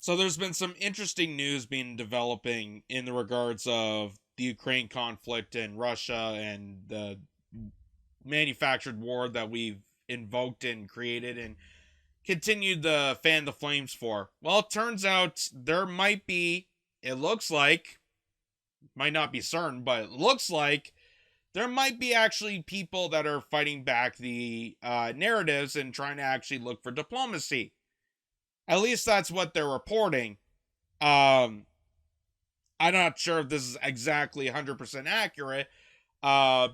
So there's been some interesting news being developing in the regards of the Ukraine conflict and Russia and the manufactured war that we've invoked and created and continued to fan the flames for. Well, it turns out there might be, it looks like, might not be certain, but it looks like there might be actually people that are fighting back the narratives and trying to actually look for diplomacy. At least that's what they're reporting. Um, I'm not sure if this is exactly 100% accurate,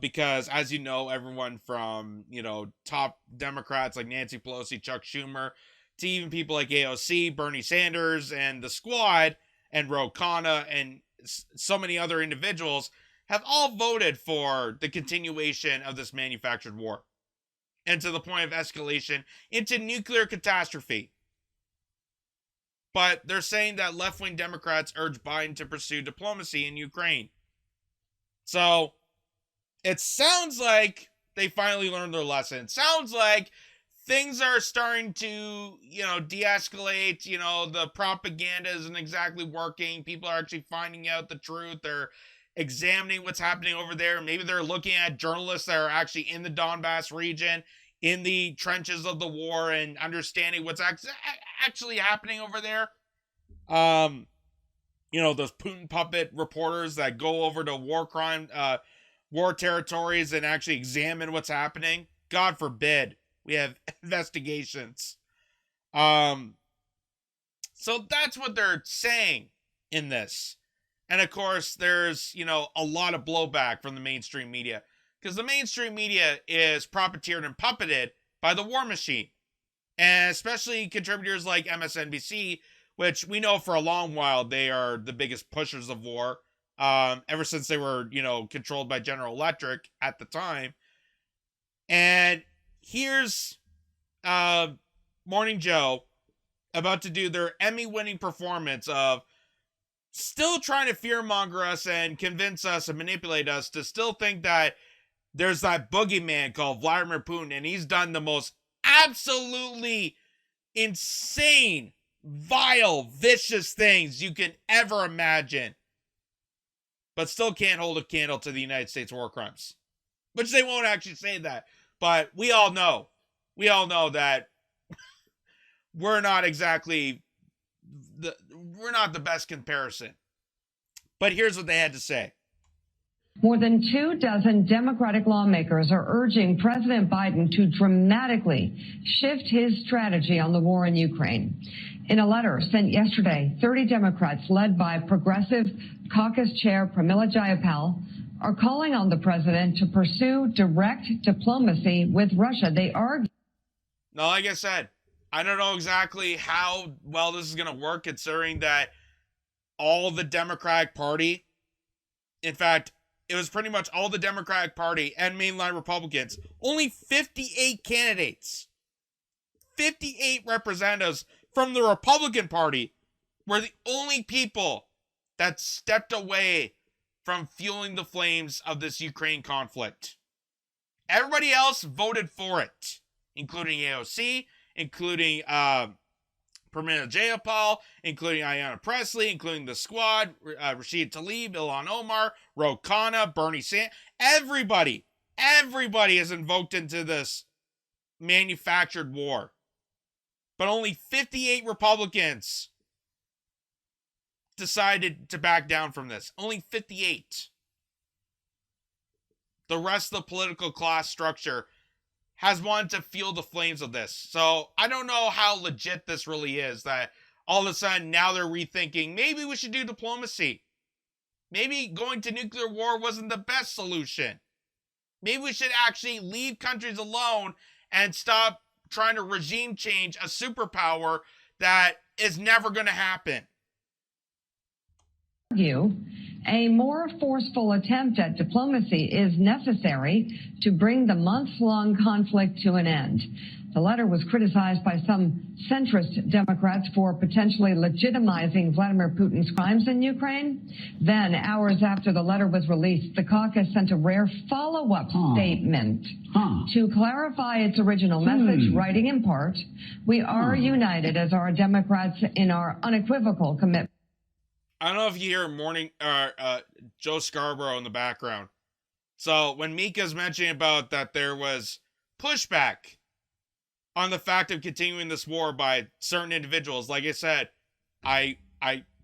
because as you know, everyone from, top Democrats like Nancy Pelosi, Chuck Schumer, to even people like AOC, Bernie Sanders, and the squad, and Ro Khanna, and so many other individuals have all voted for the continuation of this manufactured war and to the point of escalation into nuclear catastrophe. But they're saying that left-wing Democrats urge Biden to pursue diplomacy in Ukraine. So it sounds like they finally learned their lesson. It sounds like things are starting to, de-escalate. The propaganda isn't exactly working. People are actually finding out the truth. They're examining what's happening over there. Maybe they're looking at journalists that are actually in the Donbass region, in the trenches of the war, and understanding what's actually happening over there. Those Putin puppet reporters that go over to war territories and actually examine what's happening. God forbid we have investigations. So that's what they're saying in this. And of course, there's, a lot of blowback from the mainstream media, because the mainstream media is profiteered and puppeted by the war machine. And especially contributors like MSNBC, which we know for a long while they are the biggest pushers of war, ever since they were, controlled by General Electric at the time. And here's Morning Joe about to do their Emmy-winning performance of still trying to fearmonger us and convince us and manipulate us to still think that there's that boogeyman called Vladimir Putin, and he's done the most absolutely insane, vile, vicious things you can ever imagine, but still can't hold a candle to the United States war crimes. Which they won't actually say that, but we all know that we're not exactly we're not the best comparison. But here's what they had to say. More than 24 Democratic lawmakers are urging President Biden to dramatically shift his strategy on the war in Ukraine. In a letter sent yesterday, 30 Democrats, led by Progressive Caucus Chair Pramila Jayapal, are calling on the president to pursue direct diplomacy with Russia. They argue. Now, like I said, I don't know exactly how well this is going to work, considering that all the Democratic Party, in fact, it was pretty much all the Democratic Party and mainline Republicans, only 58 candidates, 58 representatives from the Republican Party were the only people that stepped away from fueling the flames of this Ukraine conflict. Everybody else voted for it, including AOC, including Pramila Jayapal, including Ayanna Pressley, including the squad, Rashid Tlaib, Ilhan Omar, Ro Khanna, Bernie Sanders. Everybody is invoked into this manufactured war. But only 58 Republicans decided to back down from this. Only 58. The rest of the political class structure has wanted to fuel the flames of this. So I don't know how legit this really is, that all of a sudden now they're rethinking, maybe we should do diplomacy. Maybe going to nuclear war wasn't the best solution. Maybe we should actually leave countries alone and stop trying to regime change a superpower that is never going to happen. A more forceful attempt at diplomacy is necessary to bring the months-long conflict to an end. The letter was criticized by some centrist Democrats for potentially legitimizing Vladimir Putin's crimes in Ukraine. Then, hours after the letter was released, the caucus sent a rare follow-up statement to clarify its original message, writing in part, "We are united as our Democrats in our unequivocal commitment." I don't know if you hear Joe Scarborough in the background. So when Mika's mentioning about that there was pushback on the fact of continuing this war by certain individuals, like I said, I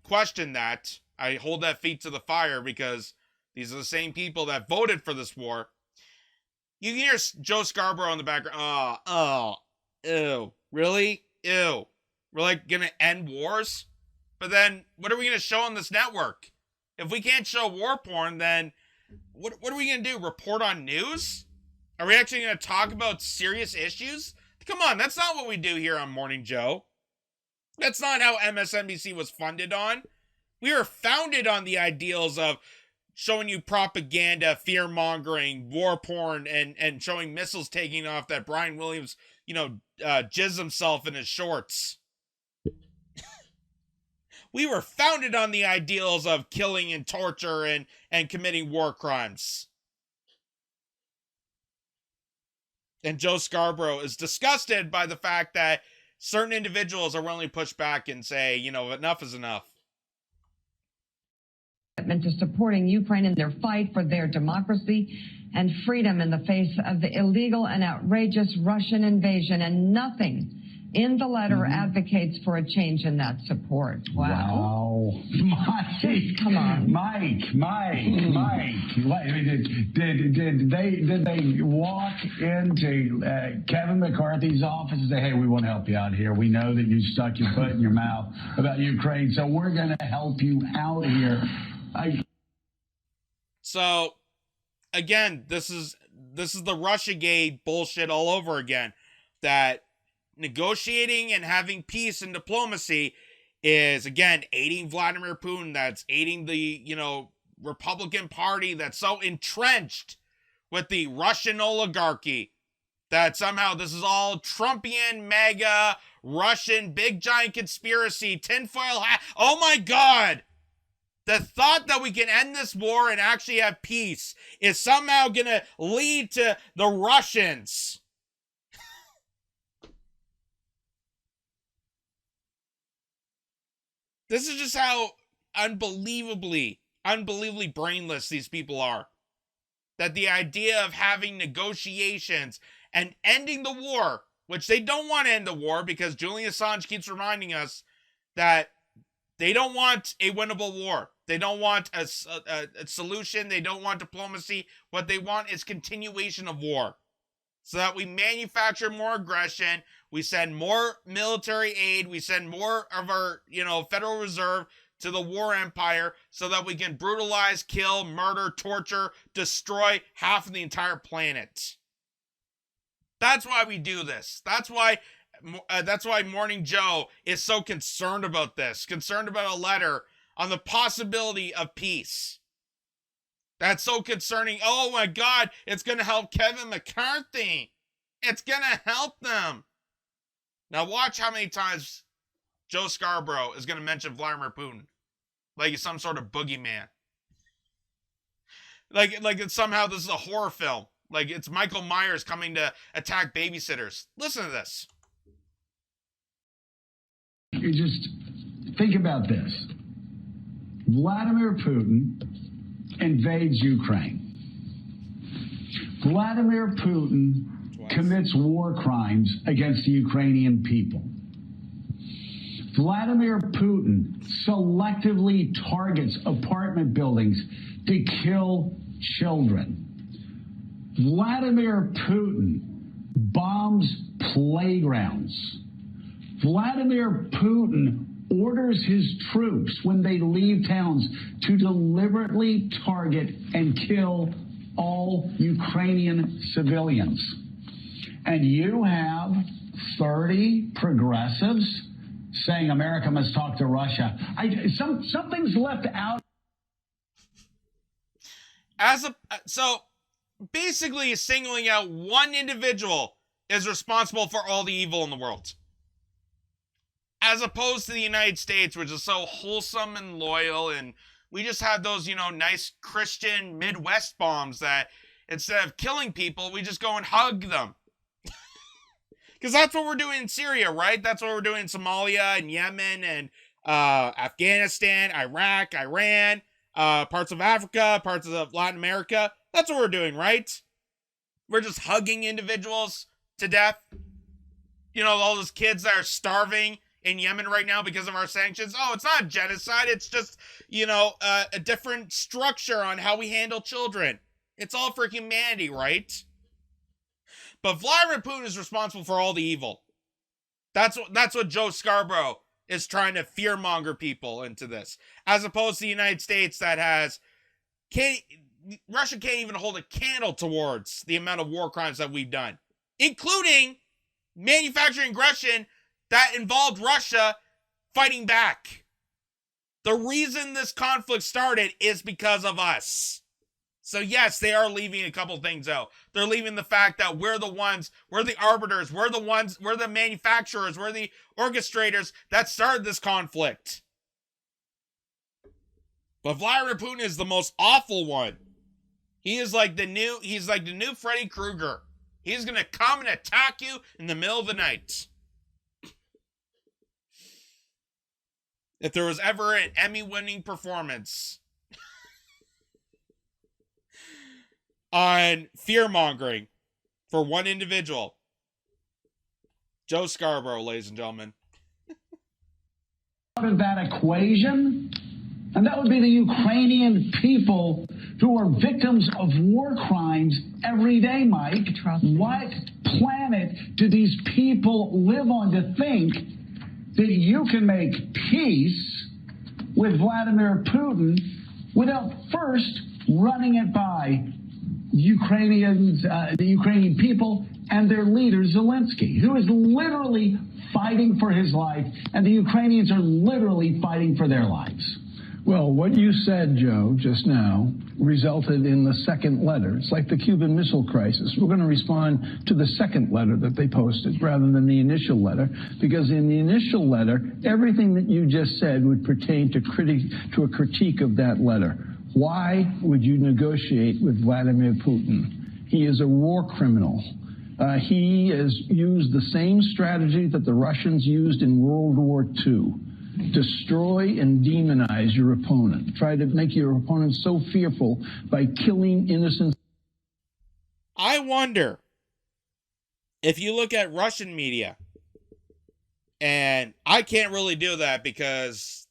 question that. I hold that feet to the fire because these are the same people that voted for this war. You can hear Joe Scarborough in the background. Ew. Really? Ew. We're like gonna end wars? But then, what are we going to show on this network? If we can't show war porn, then what are we going to do? Report on news? Are we actually going to talk about serious issues? Come on, that's not what we do here on Morning Joe. That's not how MSNBC was funded on. We were founded on the ideals of showing you propaganda, fear-mongering, war porn, and showing missiles taking off that Brian Williams, jizz himself in his shorts. We were founded on the ideals of killing and torture and committing war crimes. And Joe Scarborough is disgusted by the fact that certain individuals are willing to push back and say, enough is enough. To supporting Ukraine in their fight for their democracy and freedom in the face of the illegal and outrageous Russian invasion, and nothing in the letter advocates for a change in that support. Wow. Mike. Come on. Mike. Did they walk into Kevin McCarthy's office and say, hey, we want to help you out here. We know that you stuck your foot in your mouth about Ukraine, so we're going to help you out here. So, again, this is the Russiagate bullshit all over again. That negotiating and having peace and diplomacy is, again, aiding Vladimir Putin. That's aiding the, Republican Party that's so entrenched with the Russian oligarchy that somehow this is all Trumpian, MAGA, Russian, big giant conspiracy, tinfoil hat. Oh my God! The thought that we can end this war and actually have peace is somehow going to lead to the Russians. This is just how unbelievably brainless these people are. That the idea of having negotiations and ending the war, which they don't want to end the war because Julian Assange keeps reminding us that they don't want a winnable war. They don't want a solution. They don't want diplomacy. What they want is continuation of war. So that we manufacture more aggression, we send more military aid, we send more of our, Federal Reserve to the war empire so that we can brutalize, kill, murder, torture, destroy half of the entire planet. That's why we do this. That's why Morning Joe is so concerned about this, concerned about a letter on the possibility of peace. That's so concerning. Oh my God, it's going to help Kevin McCarthy. It's going to help them. Now watch how many times Joe Scarborough is going to mention Vladimir Putin. Like he's some sort of boogeyman. Like it's somehow this is a horror film. Like it's Michael Myers coming to attack babysitters. Listen to this. You just think about this. Vladimir Putin invades Ukraine. Vladimir Putin commits war crimes against the Ukrainian people. Vladimir Putin selectively targets apartment buildings to kill children. Vladimir Putin bombs playgrounds. Vladimir Putin orders his troops when they leave towns to deliberately target and kill all Ukrainian civilians. And you have 30 progressives saying America must talk to Russia. Something's left out. So basically singling out one individual is responsible for all the evil in the world. As opposed to the United States, which is so wholesome and loyal, and we just have those, nice Christian Midwest bombs that instead of killing people, we just go and hug them. Because that's what we're doing in Syria, right? That's what we're doing in Somalia and Yemen and Afghanistan, Iraq, Iran, parts of Africa, parts of Latin America. That's what we're doing, right? We're just hugging individuals to death. All those kids that are starving in Yemen right now because of our sanctions. Oh, it's not genocide. It's just, a different structure on how we handle children. It's all for humanity, right? But Vladimir Putin is responsible for all the evil. That's what Joe Scarborough is trying to fearmonger people into this. As opposed to the United States that Russia can't even hold a candle towards the amount of war crimes that we've done. Including manufacturing aggression that involved Russia fighting back. The reason this conflict started is because of us. So yes, they are leaving a couple things out. They're leaving the fact that we're the arbiters, we're the manufacturers, we're the orchestrators that started this conflict. But Vladimir Putin is the most awful one. He's like the new Freddy Krueger. He's going to come and attack you in the middle of the night. If there was ever an Emmy-winning performance on fear-mongering for one individual, Joe Scarborough, ladies and gentlemen. Out of that equation, and that would be the Ukrainian people who are victims of war crimes every day, Mike. What planet do these people live on to think that you can make peace with Vladimir Putin without first running it by Ukrainians, the Ukrainian people and their leader, Zelensky, who is literally fighting for his life, and the Ukrainians are literally fighting for their lives? Well, what you said, Joe, just now, resulted in the second letter. It's like the Cuban Missile Crisis. We're going to respond to the second letter that they posted rather than the initial letter, because in the initial letter, everything that you just said would pertain to a critique of that letter. Why would you negotiate with Vladimir Putin? He is a war criminal. He has used the same strategy that the Russians used in World War II. Destroy and demonize your opponent. Try to make your opponent so fearful by killing innocent. I wonder if you look at Russian media, and I can't really do that because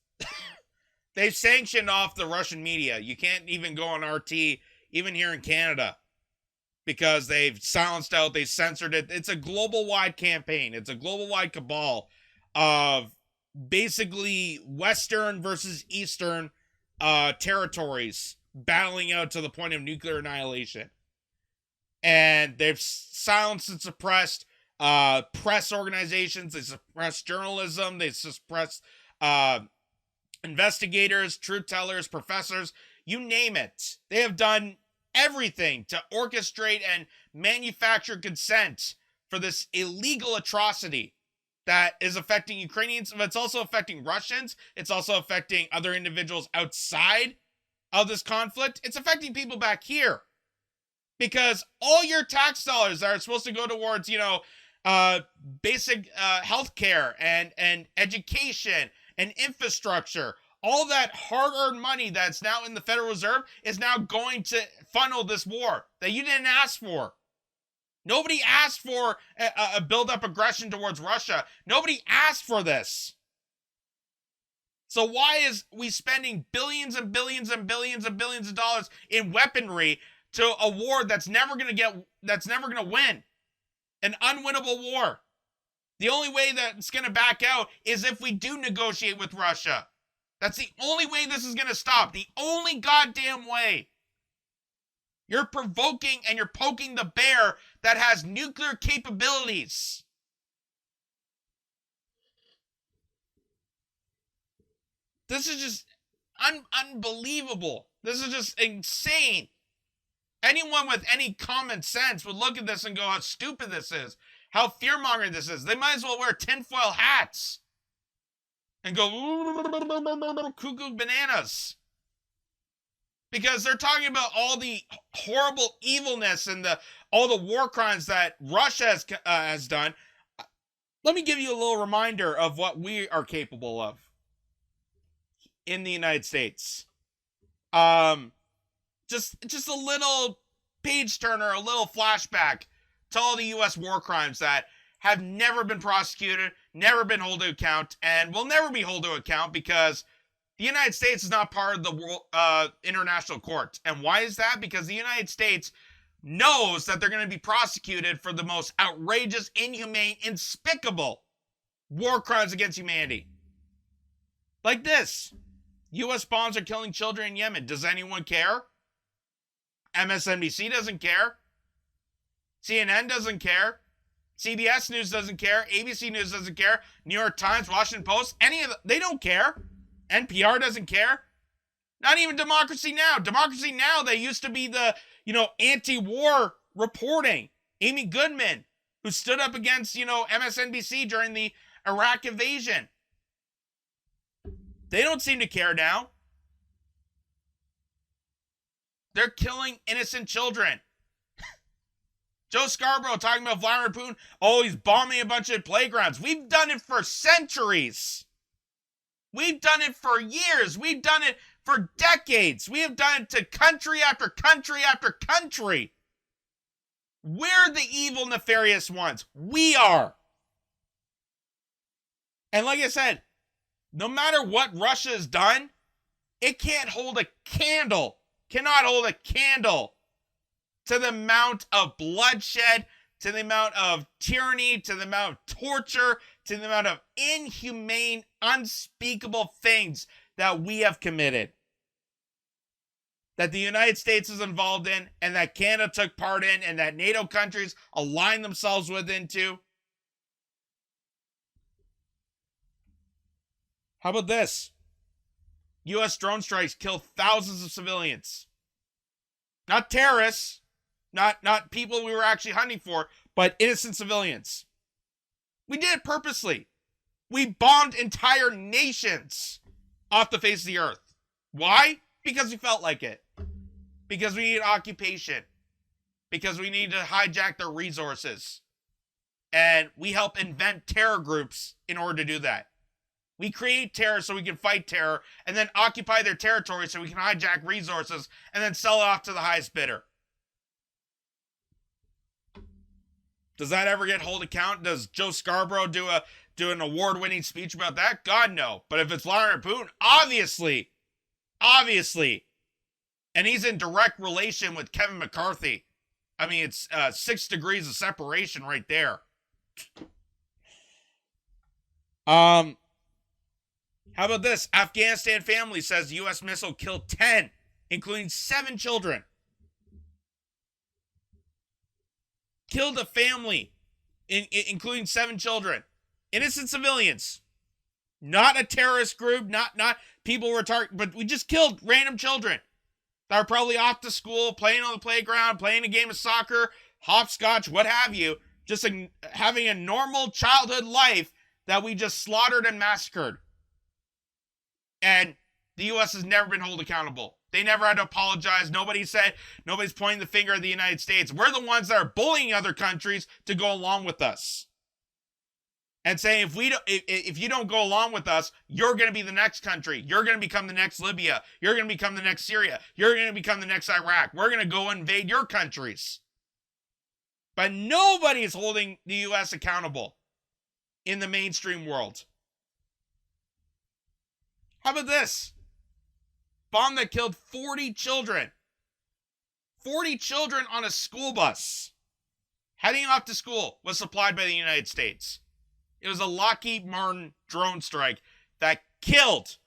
they've sanctioned off the Russian media. You can't even go on RT, even here in Canada, because they've silenced out, they censored it. It's a global-wide campaign. It's a global-wide cabal of basically Western versus Eastern territories battling out to the point of nuclear annihilation. And they've silenced and suppressed press organizations. They suppressed journalism. They suppressed investigators, truth tellers, professors, you name it. They have done everything to orchestrate and manufacture consent for this illegal atrocity that is affecting Ukrainians, but it's also affecting Russians. It's also affecting other individuals outside of this conflict. It's affecting people back here. Because all your tax dollars that are supposed to go towards, basic health care and education and infrastructure, all that hard-earned money that's now in the Federal Reserve is now going to funnel this war that you didn't ask for. Nobody asked for a build-up aggression towards Russia. Nobody asked for this. So why is we spending billions and billions and billions and billions of dollars in weaponry to a war that's never going to win? An unwinnable war. The only way that it's going to back out is if we do negotiate with Russia. That's the only way this is going to stop. The only goddamn way. You're provoking and you're poking the bear that has nuclear capabilities. This is just unbelievable. This is just insane. Anyone with any common sense would look at this and go, how stupid this is, how fear-mongering this is. They might as well wear tinfoil hats and go cuckoo bananas. Because they're talking about all the horrible evilness and all the war crimes that Russia has done. Let me give you a little reminder of what we are capable of in the United States. Just a little page turner, a little flashback to all the U.S. war crimes that have never been prosecuted, never been held to account, and will never be held to account because the United States is not part of the international court. And why is that? Because the United States knows that they're going to be prosecuted for the most outrageous, inhumane, despicable war crimes against humanity. Like this. U.S. bombs are killing children in Yemen. Does anyone care? MSNBC doesn't care. CNN doesn't care. CBS News doesn't care. ABC News doesn't care. New York Times, Washington Post, any of them, they don't care. NPR doesn't care. Not even Democracy Now! Democracy Now! They used to be the, anti-war reporting. Amy Goodman, who stood up against, MSNBC during the Iraq invasion. They don't seem to care now. They're killing innocent children. Joe Scarborough talking about Vladimir Putin. Oh, he's bombing a bunch of playgrounds. We've done it for centuries. We've done it for years. We've done it for decades. We have done it to country after country after country. We're the evil, nefarious ones. We are. And like I said, no matter what Russia has done, it cannot hold a candle to the amount of bloodshed, to the amount of tyranny, to the amount of torture, to the amount of inhumane, unspeakable things that we have committed. That the United States is involved in, and that Canada took part in, and that NATO countries aligned themselves with into. How about this? U.S. drone strikes kill thousands of civilians. Not terrorists, not people we were actually hunting for, but innocent civilians. We did it purposely. We bombed entire nations off the face of the earth. Why? Because we felt like it. Because we need occupation. Because we need to hijack their resources. And we help invent terror groups in order to do that. We create terror so we can fight terror and then occupy their territory so we can hijack resources and then sell it off to the highest bidder. Does that ever get hold account? Does Joe Scarborough do an award-winning speech about that? God, no. But if it's Vladimir Putin, obviously, and he's in direct relation with Kevin McCarthy. I mean, it's 6 degrees of separation right there. How about this? Afghanistan family says U.S. missile killed 10, including 7 children. Killed a family, including 7 children. Innocent civilians. Not a terrorist group, not people were targeted, but we just killed random children that are probably off to school, playing on the playground, playing a game of soccer, hopscotch, what have you, just having a normal childhood life that we just slaughtered and massacred. And the U.S. has never been held accountable. They never had to apologize. Nobody's pointing the finger at the United States. We're the ones that are bullying other countries to go along with us. And saying, if you don't go along with us, you're going to be the next country. You're going to become the next Libya. You're going to become the next Syria. You're going to become the next Iraq. We're going to go invade your countries. But nobody is holding the U.S. accountable in the mainstream world. How about this? Bomb that killed 40 children. 40 children on a school bus. Heading off to school was supplied by the United States. It was a Lockheed Martin drone strike that killed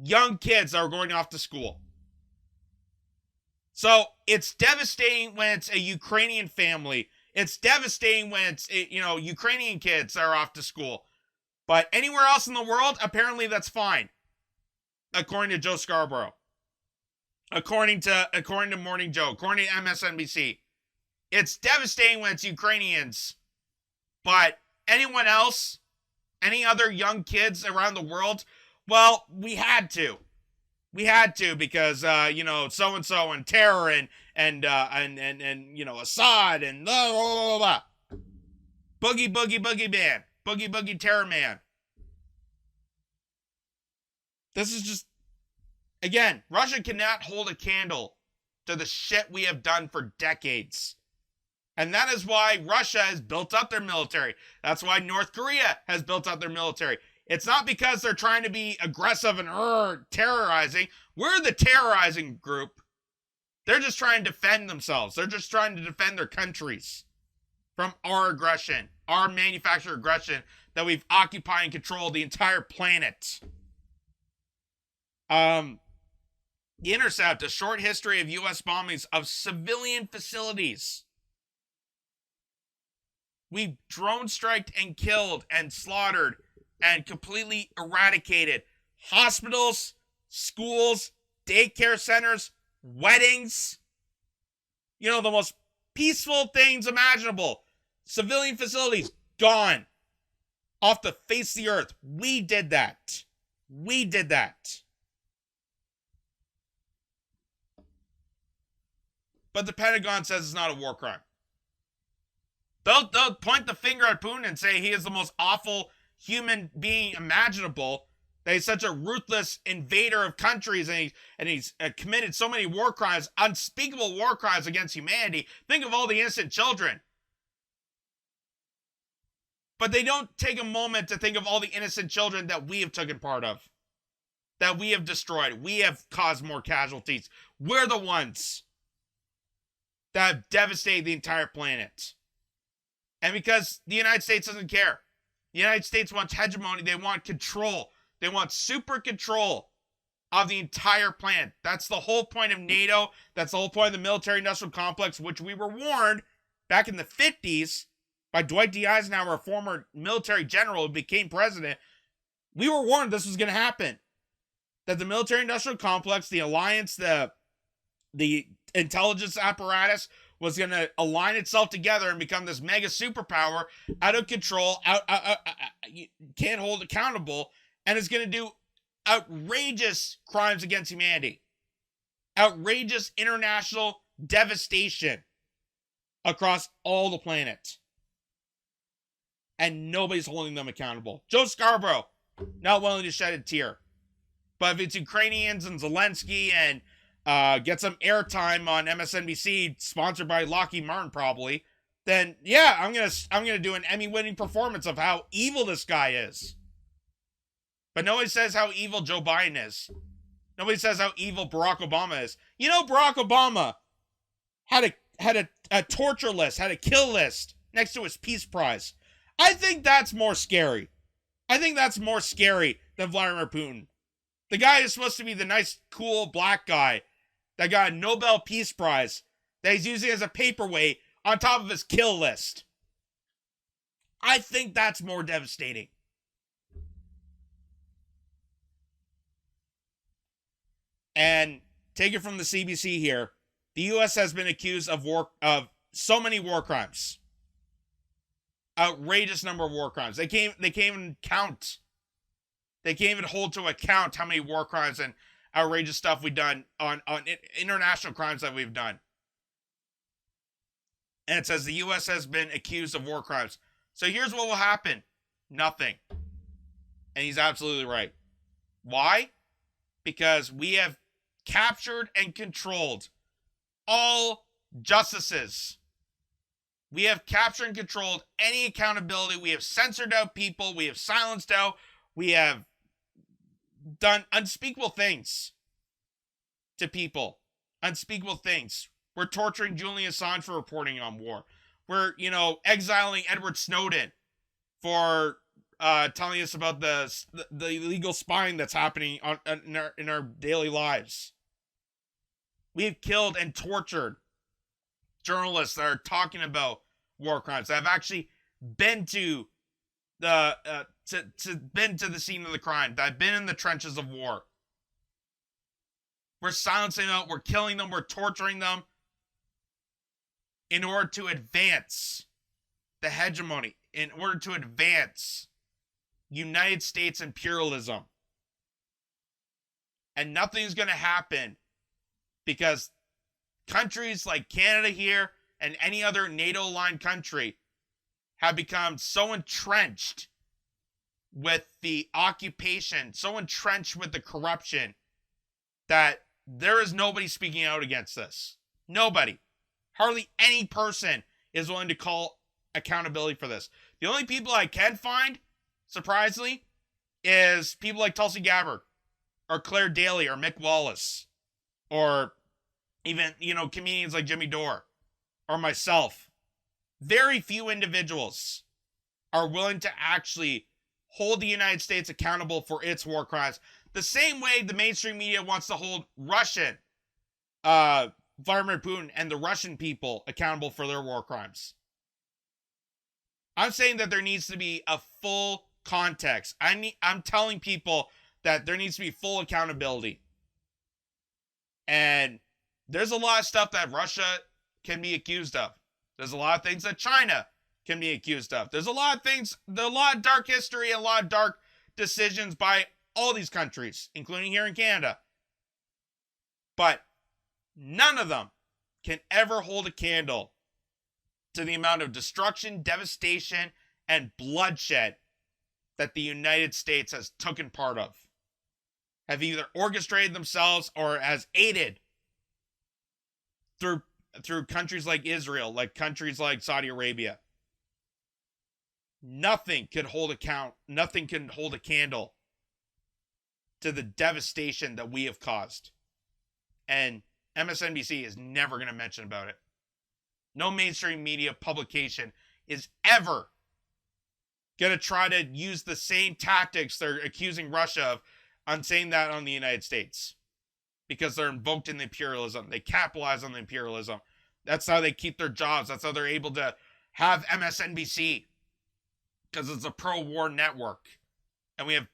young kids that were going off to school. So it's devastating when it's a Ukrainian family. It's devastating when it's, Ukrainian kids that are off to school. But anywhere else in the world, apparently that's fine. According to Joe Scarborough. according to Morning Joe, according to MSNBC. It's devastating when it's Ukrainians, but anyone else, any other young kids around the world, well, we had to. We had to because so and so and terror and Assad and blah blah blah blah. Boogie boogie boogie man. Boogie boogie terror man. This is just, again, Russia cannot hold a candle to the shit we have done for decades. And that is why Russia has built up their military. That's why North Korea has built up their military. It's not because they're trying to be aggressive and terrorizing. We're the terrorizing group. They're just trying to defend themselves. They're just trying to defend their countries from our aggression, our manufactured aggression that we've occupied and controlled the entire planet. The Intercept, a short history of U.S. bombings of civilian facilities. We've drone striked and killed and slaughtered and completely eradicated hospitals, schools, daycare centers, weddings. You know, the most peaceful things imaginable. Civilian facilities gone off the face of the earth. We did that. We did that. But the Pentagon says it's not a war crime. They'll point the finger at Putin and say he is the most awful human being imaginable, that he's such a ruthless invader of countries, and he's committed so many war crimes, unspeakable war crimes against humanity. Think of all the innocent children. But they don't take a moment to think of all the innocent children that we have taken part of, that we have destroyed. We have caused more casualties. We're the ones that have devastated the entire planet. And because the United States doesn't care. The United States wants hegemony. They want control. They want super control of the entire planet. That's the whole point of NATO. That's the whole point of the military-industrial complex, which we were warned back in the 50s by Dwight D. Eisenhower, a former military general who became president. We were warned this was going to happen. That the military-industrial complex, the alliance, the intelligence apparatus was going to align itself together and become this mega superpower, out of control, can't hold accountable, and is going to do outrageous crimes against humanity. Outrageous international devastation across all the planet. And nobody's holding them accountable. Joe Scarborough, not willing to shed a tear. But if it's Ukrainians and Zelensky and get some airtime on MSNBC, sponsored by Lockheed Martin probably, then yeah, I'm gonna do an Emmy-winning performance of how evil this guy is. But nobody says how evil Joe Biden is. Nobody says how evil Barack Obama is. You know, Barack Obama had a torture list, had a kill list next to his Peace Prize. I think that's more scary. I think that's more scary than Vladimir Putin. The guy is supposed to be the nice, cool black guy that got a Nobel Peace Prize that he's using as a paperweight on top of his kill list. I think that's more devastating. And take it from the CBC here. The U.S. has been accused of so many war crimes. Outrageous number of war crimes. They can't even count. They can't even hold to account how many war crimes and outrageous stuff we've done on international crimes that we've done. And it says the U.S. has been accused of war crimes. So here's what will happen. Nothing. And he's absolutely right. Why? Because we have captured and controlled all justices. We have captured and controlled any accountability. We have censored out people. We have silenced out. We have done unspeakable things to people. Unspeakable things. We're torturing Julian Assange for reporting on war. We're, exiling Edward Snowden for telling us about the illegal spying that's happening in our daily lives. We have killed and tortured journalists that are talking about war crimes, that have actually been to the been to the scene of the crime, that have been in the trenches of war. We're silencing them. We're killing them. We're torturing them in order to advance the hegemony, in order to advance United States imperialism. And nothing's going to happen because countries like Canada here and any other NATO-aligned country have become so entrenched with the occupation, so entrenched with the corruption, that there is nobody speaking out against this. Nobody. Hardly any person is willing to call accountability for this. The only people I can find, surprisingly, is people like Tulsi Gabbard, or Claire Daly, or Mick Wallace, or even, comedians like Jimmy Dore, or myself. Very few individuals are willing to actually hold the United States accountable for its war crimes. The same way the mainstream media wants to hold Vladimir Putin and the Russian people accountable for their war crimes. I'm saying that there needs to be a full context. I'm telling people that there needs to be full accountability. And there's a lot of stuff that Russia can be accused of. There's a lot of things that China can be accused of. There's a lot of dark history, and a lot of dark decisions by all these countries, including here in Canada. But none of them can ever hold a candle to the amount of destruction, devastation, and bloodshed that the United States has taken part of, have either orchestrated themselves or has aided through countries like Israel, like countries like Saudi Arabia. Nothing can hold a candle to the devastation that we have caused. And MSNBC is never going to mention about it. No mainstream media publication is ever going to try to use the same tactics they're accusing Russia of on saying that on the United States. Because they're invoked in the imperialism. They capitalize on the imperialism. That's how they keep their jobs. That's how they're able to have MSNBC. Because it's a pro-war network. And we have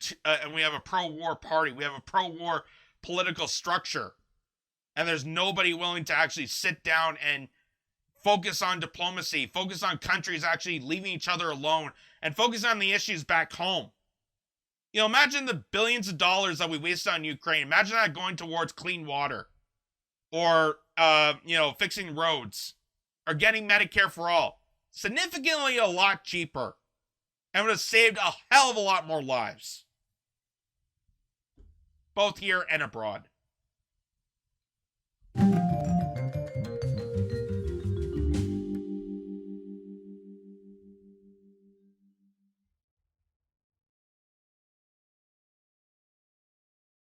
a pro-war party. We have a pro-war political structure. And there's nobody willing to actually sit down and focus on diplomacy, focus on countries actually leaving each other alone, and focus on the issues back home. Imagine the billions of dollars that we wasted on Ukraine. Imagine that going towards clean water, or, fixing roads, or getting Medicare for all. Significantly a lot cheaper, and would have saved a hell of a lot more lives. Both here and abroad.